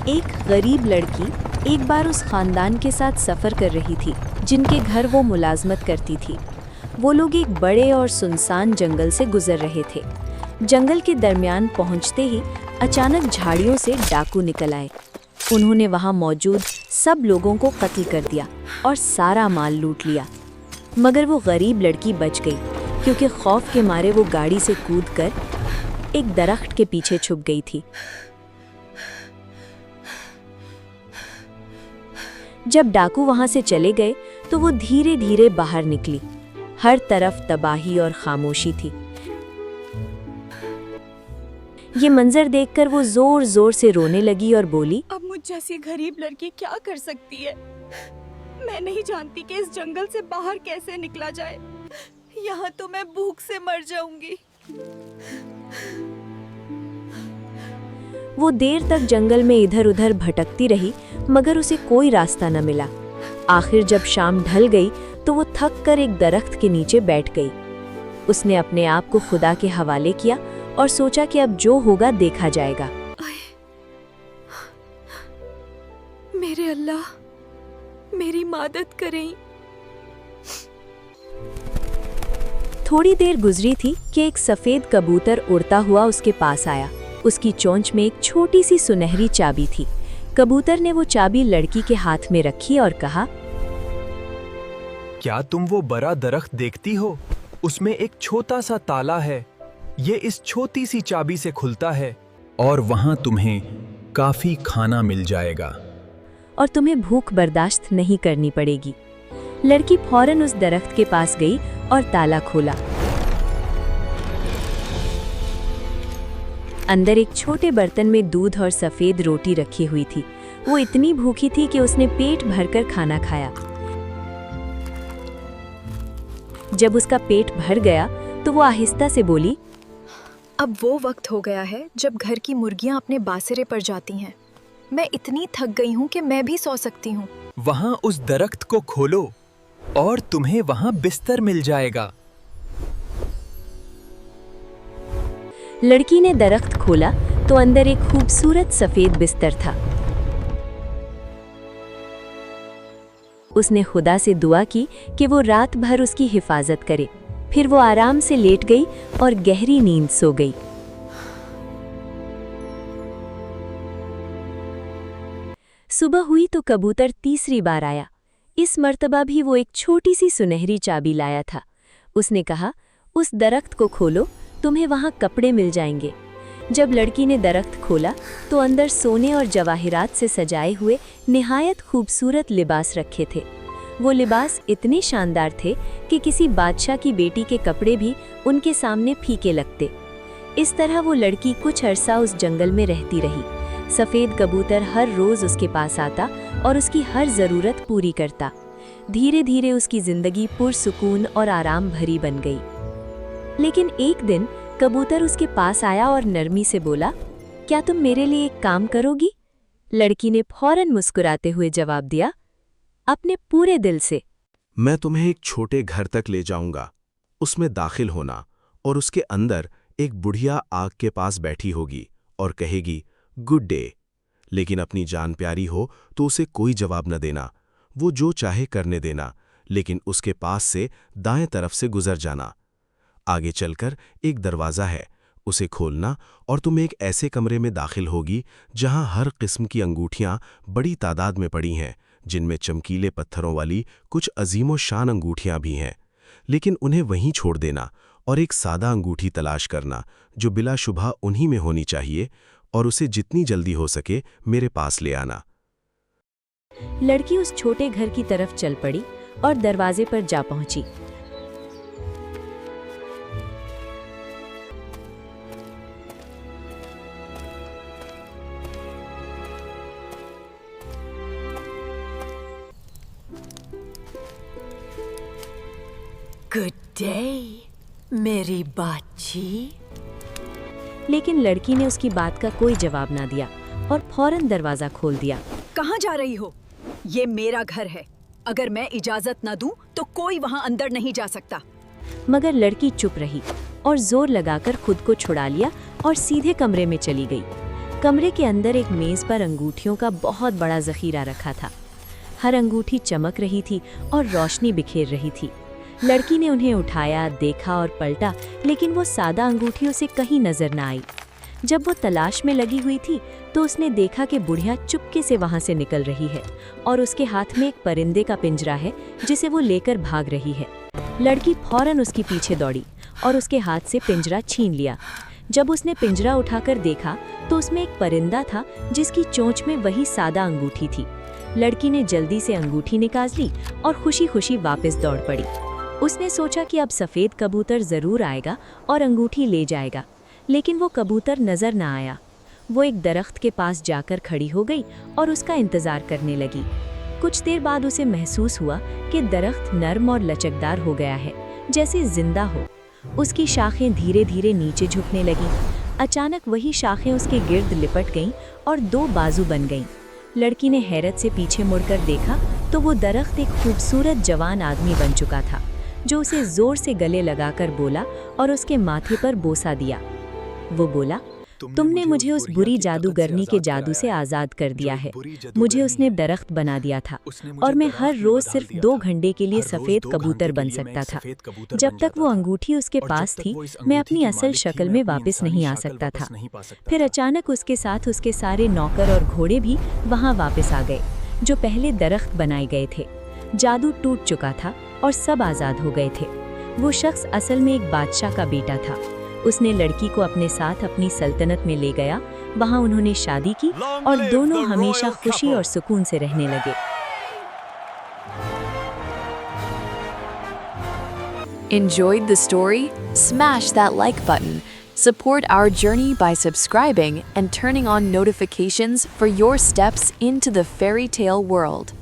एक गरीब लड़की एक बार उस खानदान के साथ सफ़र कर रही थी जिनके घर वो मुलाजमत करती थी। वो लोग एक बड़े और सुनसान जंगल से गुजर रहे थे। जंगल के दरमियान पहुंचते ही अचानक झाड़ियों से डाकू निकल आए। उन्होंने वहां मौजूद सब लोगों को कत्ल कर दिया और सारा माल लूट लिया। मगर वो गरीब लड़की बच गई क्योंकि खौफ के मारे वो गाड़ी से कूदकर एक दरख्त के पीछे छुप गई थी। जब डाकू वहां से चले गए तो वो धीरे धीरे बाहर निकली। हर तरफ तबाही और खामोशी थी। ये मंजर देखकर वो जोर जोर से रोने लगी और बोली, अब मुझ जैसी गरीब लड़की क्या कर सकती है? मैं नहीं जानती कि इस जंगल से बाहर कैसे निकला जाए। यहाँ तो मैं भूख से मर जाऊंगी। वो देर तक जंगल में इधर उधर भटकती रही मगर उसे कोई रास्ता न मिला। आखिर जब शाम ढल गई तो वो थक कर एक दरख्त के नीचे बैठ गई। उसने अपने आप को खुदा के हवाले किया और सोचा कि अब जो होगा देखा जाएगा। मेरे अल्लाह, मेरी मदद करें। थोड़ी देर गुजरी थी कि एक सफेद कबूतर उड़ता हुआ उसके पास आया। उसकी चोंच में एक छोटी सी सुनहरी चाबी थी। कबूतर ने वो चाबी लड़की के हाथ में रखी और कहा, क्या तुम वो बड़ा दरख्त देखती हो? उसमें एक छोटा सा ताला है। ये इस छोटी सी चाबी से खुलता है और वहां तुम्हें काफी खाना मिल जाएगा और तुम्हें भूख बर्दाश्त नहीं करनी पड़ेगी। लड़की फौरन उस दरख्त के पास गई और ताला खोला। अंदर एक छोटे बर्तन में दूध और सफेद रोटी रखी हुई थी। वो इतनी भूखी थी कि उसने पेट भरकर खाना खाया। जब उसका पेट भर गया तो वो आहिस्ता से बोली, अब वो वक्त हो गया है जब घर की मुर्गियां अपने बासरे पर जाती हैं। मैं इतनी थक गई हूँ कि मैं भी सो सकती हूँ। वहां उस दरख्त को खोलो और तुम्हें वहां बिस्तर मिल जाएगा। लड़की ने दरख्त खोला तो अंदर एक खूबसूरत सफेद बिस्तर था। उसने खुदा से दुआ की कि वो रात भर उसकी हिफाजत करे। फिर वो आराम से लेट गई और गहरी नींद सो गई। सुबह हुई तो कबूतर तीसरी बार आया। इस मर्तबा भी वो एक छोटी सी सुनहरी चाबी लाया था। उसने कहा, उस दरख्त को खोलो, तुम्हें वहां कपड़े मिल जाएंगे। जब लड़की ने दरख्त खोला तो अंदर सोने और जवाहिरात से सजाए हुए निहायत खूबसूरत लिबास रखे थे। वो लिबास इतने शानदार थे कि किसी बादशाह की बेटी के कपड़े भी उनके सामने फीके लगते। इस तरह वो लड़की कुछ अरसा उस जंगल में रहती रही। सफ़ेद कबूतर हर रोज़ उसके पास आता और उसकी हर ज़रूरत पूरी करता। धीरे धीरे उसकी ज़िंदगी पुरसुकून और आराम भरी बन गई। लेकिन एक दिन कबूतर उसके पास आया और नरमी से बोला, क्या तुम मेरे लिए एक काम करोगी? लड़की ने फौरन मुस्कुराते हुए जवाब दिया, अपने पूरे दिल से। मैं तुम्हें एक छोटे घर तक ले जाऊंगा। उसमें दाखिल होना और उसके अंदर एक बुढ़िया आग के पास बैठी होगी और कहेगी, गुड डे। लेकिन अपनी जान प्यारी हो तो उसे कोई जवाब न देना। वो जो चाहे करने देना, लेकिन उसके पास से दाएं तरफ से गुजर जाना। आगे चलकर एक दरवाज़ा है, उसे खोलना और तुम एक ऐसे कमरे में दाखिल होगी जहां हर किस्म की अंगूठियां बड़ी तादाद में पड़ी हैं, जिनमें चमकीले पत्थरों वाली कुछ अजीमो शान अंगूठियां भी हैं। लेकिन उन्हें वहीं छोड़ देना और एक सादा अंगूठी तलाश करना जो बिलाशुबह उन्हीं में होनी चाहिए, और उसे जितनी जल्दी हो सके मेरे पास ले आना। लड़की उस छोटे घर की तरफ चल पड़ी और दरवाजे पर जा पहुंची। गुड डे मेरी बाची। लेकिन लड़की ने उसकी बात का कोई जवाब ना दिया और फौरन दरवाजा खोल दिया। कहाँ जा रही हो? ये मेरा घर है। अगर मैं इजाजत न दूं तो कोई वहाँ अंदर नहीं जा सकता। मगर लड़की चुप रही और जोर लगाकर खुद को छुड़ा लिया और सीधे कमरे में चली गई। कमरे के अंदर एक मेज पर अंगूठियों का बहुत बड़ा जखीरा रखा था। हर अंगूठी चमक रही थी और रोशनी बिखेर रही थी। लड़की ने उन्हें उठाया, देखा और पलटा, लेकिन वो सादा अंगूठियों से कहीं नजर न आई। जब वो तलाश में लगी हुई थी तो उसने देखा कि बुढ़िया चुपके से वहां से निकल रही है और उसके हाथ में एक परिंदे का पिंजरा है जिसे वो लेकर भाग रही है। लड़की फौरन उसके पीछे दौड़ी और उसके हाथ से पिंजरा छीन लिया। जब उसने पिंजरा उठाकर देखा तो उसमें एक परिंदा था जिसकी चोंच में वही सादा अंगूठी थी। लड़की ने जल्दी से अंगूठी निकाल ली और खुशी खुशी वापस दौड़ पड़ी। उसने सोचा कि अब सफ़ेद कबूतर ज़रूर आएगा और अंगूठी ले जाएगा, लेकिन वो कबूतर नज़र न आया। वो एक दरख्त के पास जाकर खड़ी हो गई और उसका इंतज़ार करने लगी। कुछ देर बाद उसे महसूस हुआ कि दरख्त नर्म और लचकदार हो गया है, जैसे जिंदा हो। उसकी शाखें धीरे धीरे नीचे झुकने लगीं। अचानक वही शाखें उसके गिर्द लिपट गईं और 2 बाजू बन गईं। लड़की ने हैरत से पीछे मुड़कर देखा तो वो दरख्त एक खूबसूरत जवान आदमी बन चुका था, जो उसे जोर से गले लगाकर बोला और उसके माथे पर बोसा दिया। वो बोला, तुमने मुझे उस बुरी जादूगरनी के जादू से आज़ाद कर दिया है। मुझे उसने दरख्त बना दिया था और मैं हर रोज़ सिर्फ 2 घंटे के लिए सफ़ेद कबूतर बन सकता था। जब तक वो अंगूठी उसके पास थी, मैं अपनी असल शक्ल में वापस नहीं आ सकता था। फिर अचानक उसके साथ उसके सारे नौकर और घोड़े भी वहाँ वापस आ गए, जो पहले दरख्त बनाए गए थे। जादू टूट चुका था और सब आज़ाद हो गए थे। वो शख्स असल में एक बादशाह का बेटा था। उसने लड़की को अपने साथ अपनी सल्तनत में ले गया। वहाँ उन्होंने शादी की और दोनों हमेशा खुशी और सुकून से रहने लगे। Enjoyed the story? Smash that like button. Support our journey by subscribing and turning on notifications for your steps into the fairy tale world.